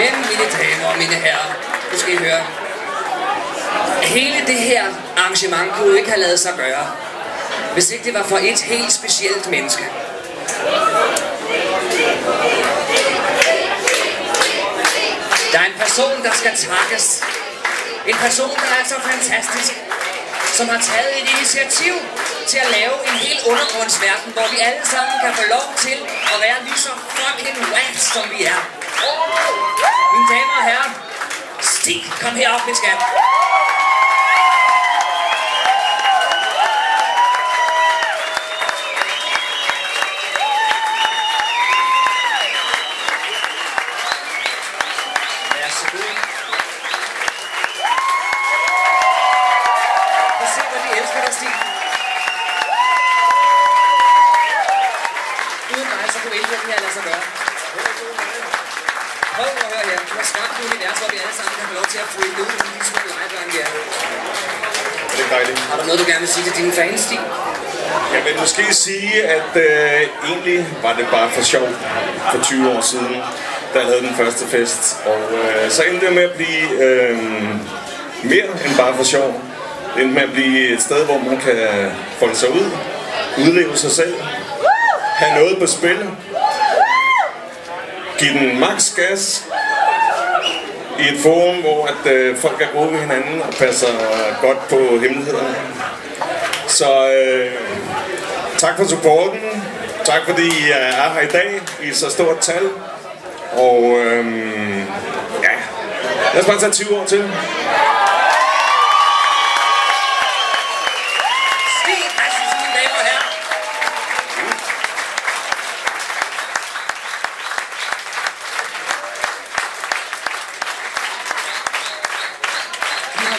Men mine damer og mine herrer, nu skal I høre. Hele det her arrangement kunne jo ikke have lavet sig gøre, hvis ikke det var for et helt specielt menneske. Der er en person, der skal takkes. En person, der er så fantastisk, som har taget et initiativ til at lave en hel undergrundsverden, hvor vi alle sammen kan få lov til at være lige så fucking wack, som vi er. Mine damer og herrer, Stig, kom herop, min skat. Uden mig, så kunne intet her lade sig gøre. Prøv at høre her. Du har skabt et univers, hvor vi alle sammen kan få lov til at freak ud med de små legebørn, vi er. Det er dejligt. Har du noget, du gerne vil sige til dine fans, Stig? Jeg vil måske sige, at egentlig var det bare for sjov for 20 år siden, da jeg havde den første fest. Og så endte det med at blive mere end bare for sjov. Det endte med at blive et sted, hvor man kan folde sig ud, udleve sig selv, have noget på spil, give den maks gas i et forum, hvor at, folk er gode ved hinanden og passer godt på hemmelighederne. Så tak for supporten, tak fordi I er her i dag i så stort tal, og ja, lad os bare tage 20 år til.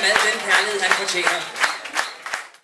Al den kærlighed, han fortjener.